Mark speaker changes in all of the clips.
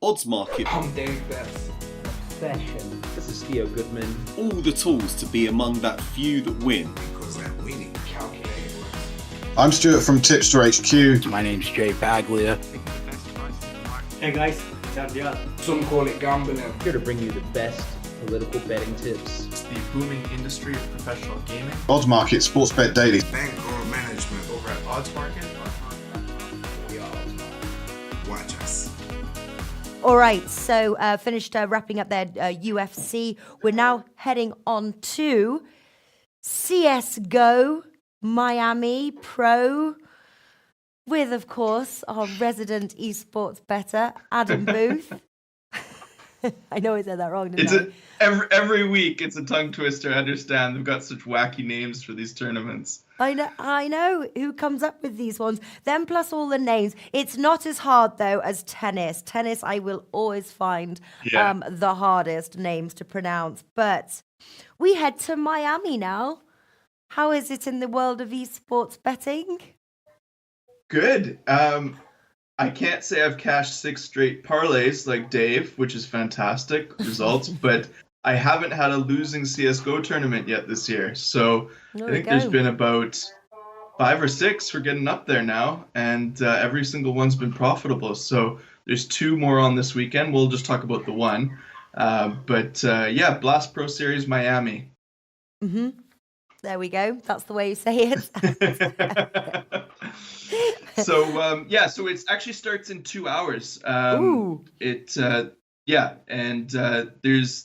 Speaker 1: odds market.
Speaker 2: I'm Dave Best.
Speaker 3: Obsession. This is Theo Goodman.
Speaker 1: All the tools to be among that few that win.
Speaker 2: Because that winning calculator.
Speaker 4: I'm Stuart from Tipster HQ.
Speaker 5: My name's Jay Baglia.
Speaker 6: Hey guys, Gabriel.
Speaker 2: Some call it gambling.
Speaker 3: Here to bring you the best political betting tips.
Speaker 7: It's the booming industry of professional gaming.
Speaker 4: Odds Market, Sports Bet Daily.
Speaker 2: Bankroll management.
Speaker 7: Over at Odds Market.
Speaker 2: We are Odds Market. Watch us.
Speaker 8: All right, so finished wrapping up their UFC. We're now heading on to CSGO Miami Pro with, of course, our resident esports bettor, Adam Boothe. I know I said that wrong, didn't I?
Speaker 9: Every week it's a tongue twister. I understand they've got such wacky names for these tournaments.
Speaker 8: I know who comes up with these ones. Them plus all the names. It's not as hard though as tennis. Tennis I will always find the hardest names to pronounce. But we head to Miami now. How is it in the world of esports betting?
Speaker 9: Good. I can't say I've cashed 6 straight parlays like Dave, which is fantastic results, but I haven't had a losing CSGO tournament yet this year. So I think there's been about 5 or 6 for getting up there now, and every single one's been profitable. So there's 2 more on this weekend. We'll just talk about the one. But Blast Pro Series Miami.
Speaker 8: Mm-hmm. There we go. That's the way you say it.
Speaker 9: So it actually starts in 2 hours.
Speaker 8: Ooh.
Speaker 9: There's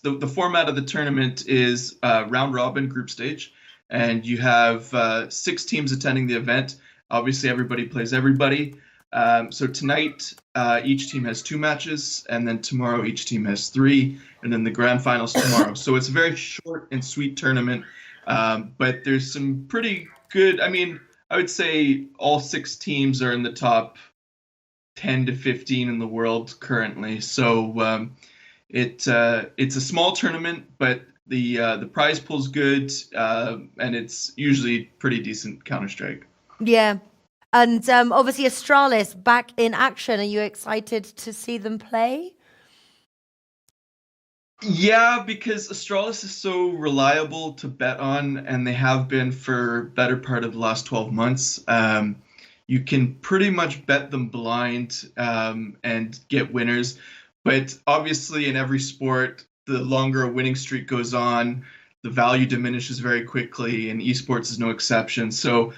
Speaker 9: the format of the tournament is round robin group stage, and you have 6 teams attending the event. Obviously, everybody plays everybody. So tonight, each team has 2 matches, and then tomorrow each team has 3, and then the grand finals tomorrow. So it's a very short and sweet tournament. But there's some pretty good, I would say all 6 teams are in the top 10 to 15 in the world currently. So it's a small tournament, but the prize pool's good, and it's usually pretty decent Counter-Strike.
Speaker 8: Yeah. And obviously Astralis back in action. Are you excited to see them play?
Speaker 9: Yeah, because Astralis is so reliable to bet on, and they have been for better part of the last 12 months. You can pretty much bet them blind and get winners. But obviously in every sport, the longer a winning streak goes on, the value diminishes very quickly, and esports is no exception. So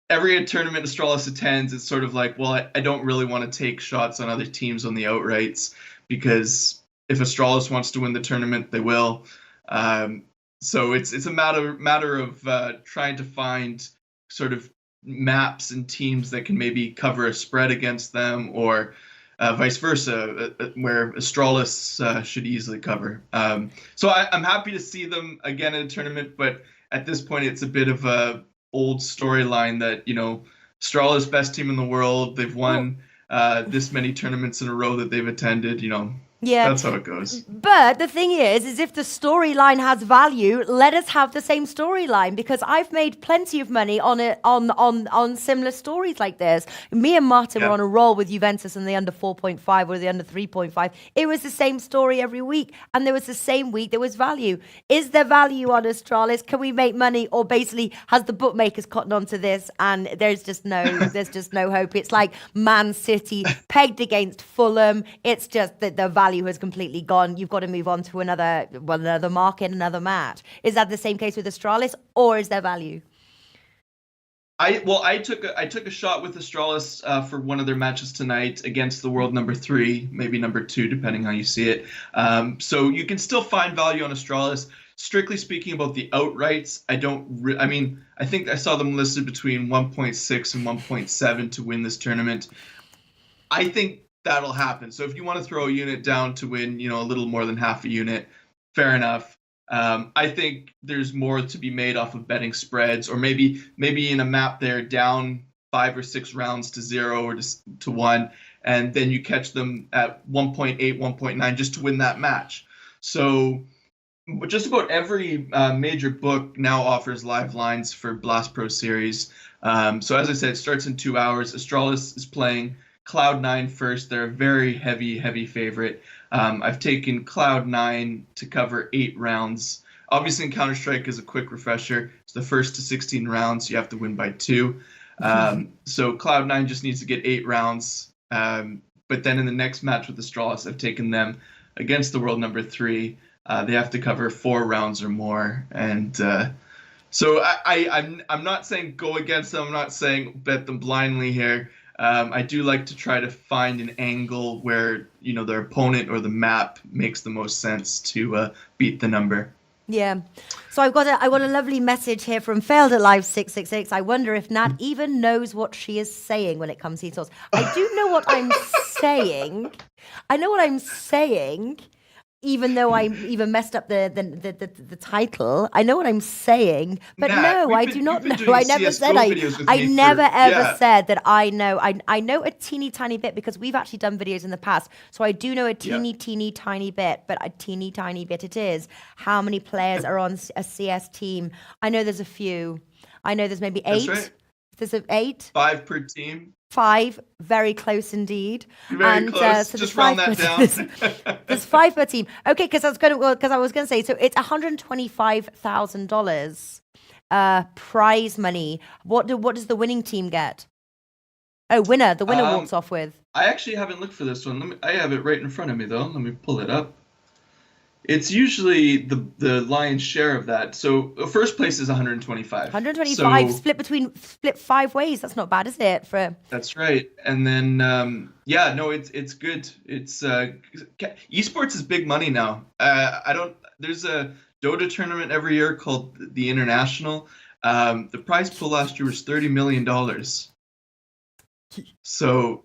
Speaker 9: every tournament Astralis attends, it's sort of like, well, I don't really want to take shots on other teams on the outrights, because if Astralis wants to win the tournament, they will. So it's a matter of trying to find sort of maps and teams that can maybe cover a spread against them, or vice versa, where Astralis should easily cover. So I'm happy to see them again in a tournament, but at this point it's a bit of a old storyline that, Astralis best team in the world. They've won this many tournaments in a row that they've attended,
Speaker 8: Yeah,
Speaker 9: that's how it goes.
Speaker 8: But the thing is if the storyline has value, let us have the same storyline, because I've made plenty of money on it on similar stories like this. Me and Martin were on a roll with Juventus and the under 4.5 or the under 3.5. It was the same story every week, and there was the same week there was value. Is there value on Astralis? Can we make money, or basically has the bookmakers cottoned onto this and there's just no hope? It's like Man City pegged against Fulham. It's just that the value has completely gone. You've got to move on to another market, another match. Is that the same case with Astralis, or is there value?
Speaker 9: I took a shot with Astralis for one of their matches tonight against the world number 3, maybe number 2, depending how you see it. So you can still find value on Astralis. Strictly speaking about the outrights, I think I saw them listed between 1.6 and 1.7 to win this tournament. I think that'll happen. So if you want to throw a unit down to win, a little more than half a unit, fair enough. I think there's more to be made off of betting spreads, or maybe in a map they're down 5 or 6 rounds to 0 or to 1, and then you catch them at 1.8, 1.9 just to win that match. So just about every major book now offers live lines for Blast Pro Series. So as I said, it starts in 2 hours. Astralis is playing Cloud9 first. They're a very heavy favorite. I've taken Cloud9 to cover 8 rounds. Obviously, in Counter-Strike, as a quick refresher, it's the first to 16 rounds. You have to win by 2. So Cloud9 just needs to get 8 rounds. But then in the next match with Astralis, I've taken them against the world number 3. They have to cover 4 rounds or more. And so I'm not saying go against them. I'm not saying bet them blindly here. I do like to try to find an angle where, their opponent or the map makes the most sense to beat the number.
Speaker 8: Yeah. So I got a lovely message here from Failed at Live 666. I wonder if Nat even knows what she is saying when it comes to esports. I do know what I'm saying. I know what I'm saying, even though I even messed up the title. I know what I'm saying, but
Speaker 9: Nat,
Speaker 8: no, I do not know.
Speaker 9: I
Speaker 8: never said I never ever said that I know. I know a teeny tiny bit because we've actually done videos in the past. So I do know a teeny tiny bit, but a teeny tiny bit it is. How many players are on a CS team? I know there's a few. I know there's maybe 8.
Speaker 9: That's right.
Speaker 8: There's 8.
Speaker 9: 5 per team.
Speaker 8: 5, very close indeed.
Speaker 9: Very close.
Speaker 8: So
Speaker 9: just round that down.
Speaker 8: There's 5 per team. Okay, because I was going to say, so it's $125,000 prize money. What does the winning team get? Oh, winner. The winner walks off with.
Speaker 9: I actually haven't looked for this one. I have it right in front of me though. Let me pull it up. It's usually the lion's share of that. So first place is 125.
Speaker 8: 125 split 5 ways. That's not bad, is it?
Speaker 9: That's right. And then it's good. It's esports is big money now. There's a Dota tournament every year called the International. The prize pool last year was $30 million. So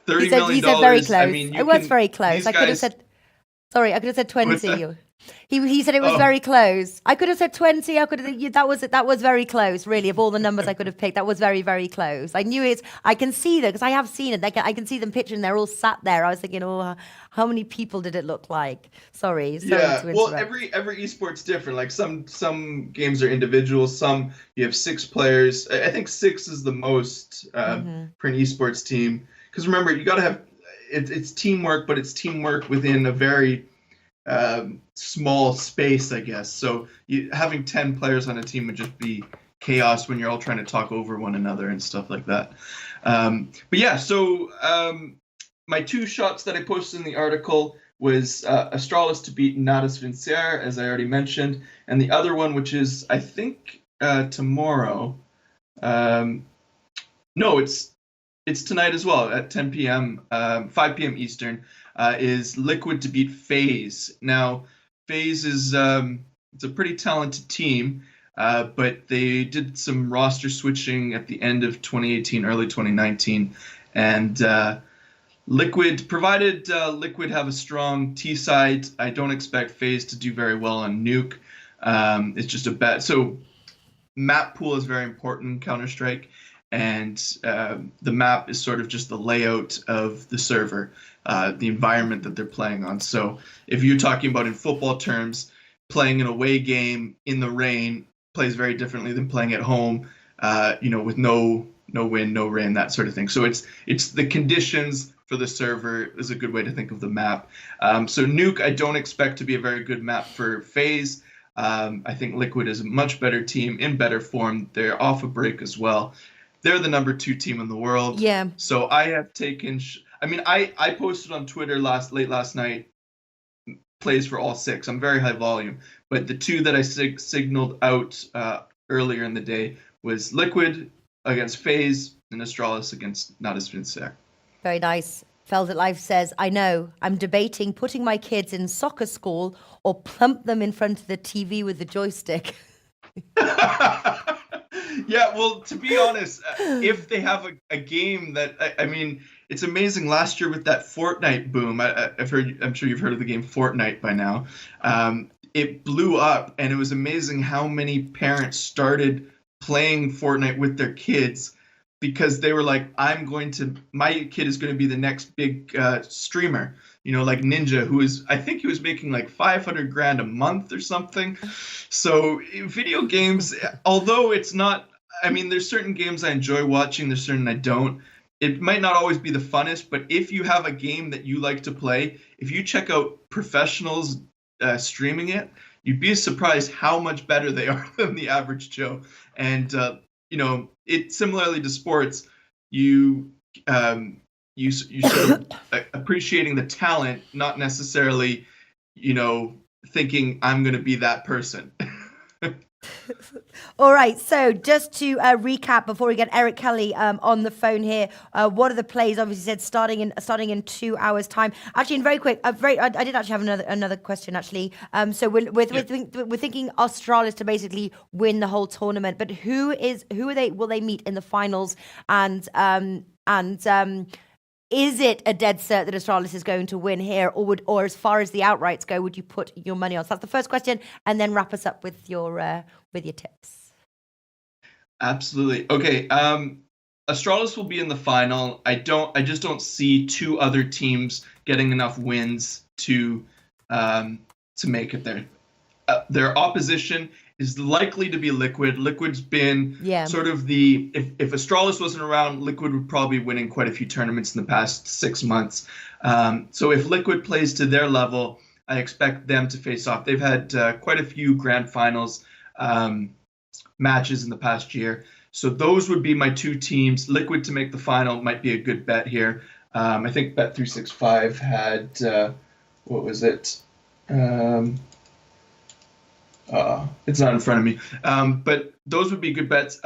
Speaker 9: $30 million.
Speaker 8: He said very close.
Speaker 9: I mean,
Speaker 8: it was very close. I could have said. Sorry, I could have said 20. He said it was very close. I could have said 20. That was very close. Really, of all the numbers I could have picked, that was very, very close. I knew it. I can see that because I have seen it. I can see them picturing. They're all sat there. I was thinking, how many people did it look like? Sorry to interrupt.
Speaker 9: Well, every esport's different. Like some games are individual. Some you have 6 players. I think 6 is the most for an esports team. Because remember, you got to have. It's teamwork, but it's teamwork within a very small space, I guess. So having 10 players on a team would just be chaos when you're all trying to talk over one another and stuff like that. So my 2 shots that I posted in the article was Astralis to beat Natas Vincier, as I already mentioned, and the other one, which is, I think, tomorrow. No, it's tonight as well at 10 p.m., 5 p.m. Eastern, is Liquid to beat FaZe. Now, FaZe is it's a pretty talented team, but they did some roster switching at the end of 2018, early 2019, and Liquid, provided Liquid have a strong T side, I don't expect FaZe to do very well on Nuke. It's just a bet. So map pool is very important in Counter-Strike. And the map is sort of just the layout of the server, the environment that they're playing on. So if you're talking about in football terms, playing an away game in the rain plays very differently than playing at home, with no wind, no rain, that sort of thing. So it's the conditions for the server is a good way to think of the map. So Nuke, I don't expect to be a very good map for FaZe. I think Liquid is a much better team, in better form. They're off a break as well. They're the number 2 team in the world.
Speaker 8: Yeah.
Speaker 9: So I have taken. I posted on Twitter late last night plays for all 6. I'm very high volume, but the 2 that I signaled out earlier in the day was Liquid against FaZe and Astralis against Natas Vincier.
Speaker 8: Very nice. Feld at Life says, I know. I'm debating putting my kids in soccer school or plump them in front of the TV with the joystick.
Speaker 9: Yeah, well, to be honest, if they have a game that, it's amazing last year with that Fortnite boom. I'm sure you've heard of the game Fortnite by now. It blew up, and it was amazing how many parents started playing Fortnite with their kids because they were like, my kid is going to be the next big streamer. Like Ninja, I think he was making like $500,000 a month or something. So video games, although it's not, there's certain games I enjoy watching, there's certain I don't. it might not always be the funnest, but if you have a game that you like to play, if you check out professionals streaming it, you'd be surprised how much better they are than the average Joe. And it similarly to sports, you sort of appreciating the talent, not necessarily, thinking I'm going to be that person.
Speaker 8: All right, so just to recap before we get Eric Kelly on the phone here, what are the plays? Obviously, said starting in 2 hours' time. Actually, and very quick, I did actually have another question. Actually, so we're thinking Australis to basically win the whole tournament, but who will they meet in the finals? And is it a dead cert that Australis is going to win here, or as far as the outrights go, would you put your money on? So that's the first question, and then wrap us up with your tips.
Speaker 9: Absolutely. Okay. Australis will be in the final. I just don't see two other teams getting enough wins to make it there. Their opposition is likely to be Liquid. Liquid's been sort of if Australis wasn't around, Liquid would probably be winning quite a few tournaments in the past 6 months. So if Liquid plays to their level, I expect them to face off. They've had quite a few grand finals matches in the past year. So those would be my two teams. Liquid to make the final might be a good bet here. I think Bet365 had, what was it? It's not in front of me. But those would be good bets.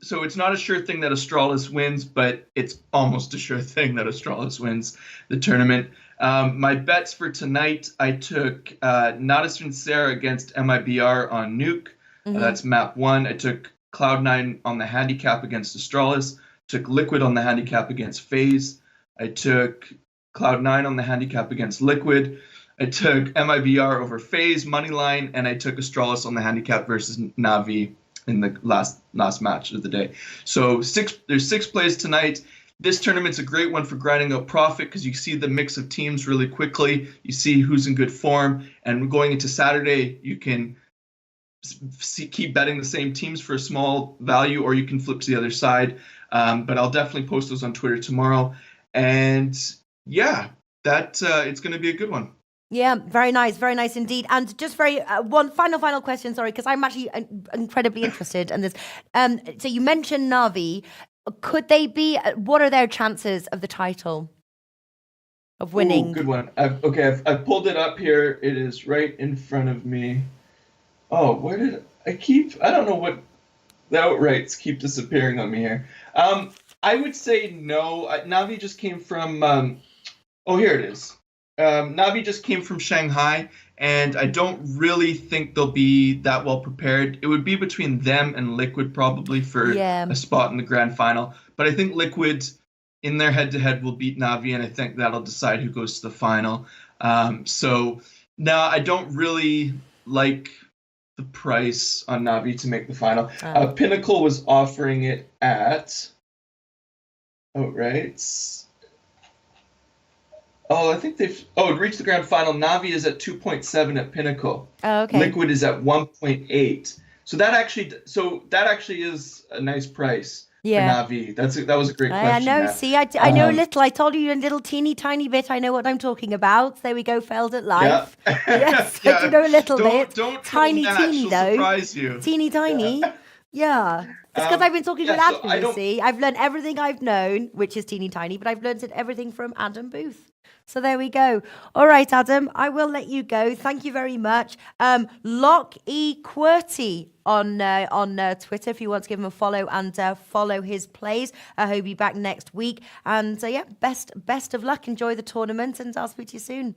Speaker 9: So it's not a sure thing that Australis wins, but it's almost a sure thing that Australis wins the tournament. My bets for tonight, I took Natus Vincere against MIBR on Nuke. That's map 1. I took Cloud9 on the handicap against Australis. Took Liquid on the handicap against FaZe. I took Cloud9 on the handicap against Liquid. I took MIBR over FaZe moneyline, and I took Australis on the handicap versus Navi in the last match of the day. So there's 6 plays tonight. This tournament's a great one for grinding out profit because you see the mix of teams really quickly. You see who's in good form, and going into Saturday, you can keep betting the same teams for a small value, or you can flip to the other side. But I'll definitely post those on Twitter tomorrow. And yeah, it's going to be a good one.
Speaker 8: Yeah, very nice indeed. And just one final question, sorry, because I'm actually incredibly interested in this. So you mentioned Navi. Could they be? What are their chances of the title? Of winning?
Speaker 9: Ooh, good one. I've pulled it up here. It is right in front of me. Oh, where did I keep? I don't know what the outrights keep disappearing on me here. I would say no. Navi just came from. Here it is. Navi just came from Shanghai, and I don't really think they'll be that well prepared. It would be between them and Liquid probably for a spot in the grand final. But I think Liquid, in their head-to-head, will beat Navi, and I think that'll decide who goes to the final. So, no, I don't really like the price on Navi to make the final. Pinnacle was offering it at... I think they've reached the grand final. Navi is at 2.7 at Pinnacle.
Speaker 8: Oh, okay.
Speaker 9: Liquid is at 1.8. So that actually is a nice price for Navi. That was a great question.
Speaker 8: I know.
Speaker 9: Matt.
Speaker 8: See, I know a little. I told you a little teeny tiny bit. I know what I'm talking about. There we go. Feld at live.
Speaker 9: Yeah.
Speaker 8: Yes, I do know a little bit.
Speaker 9: Don't
Speaker 8: tiny
Speaker 9: teeny
Speaker 8: though.
Speaker 9: Surprise you.
Speaker 8: Teeny tiny. Yeah. It's because I've been talking with Adam, you see. I've learned everything I've known, which is teeny tiny, but I've learned everything from Adam Boothe. So there we go. All right, Adam, I will let you go. Thank you very much. Lock E QWERTY on Twitter if you want to give him a follow and follow his plays. He'll be back next week. And best of luck. Enjoy the tournament, and I'll speak to you soon.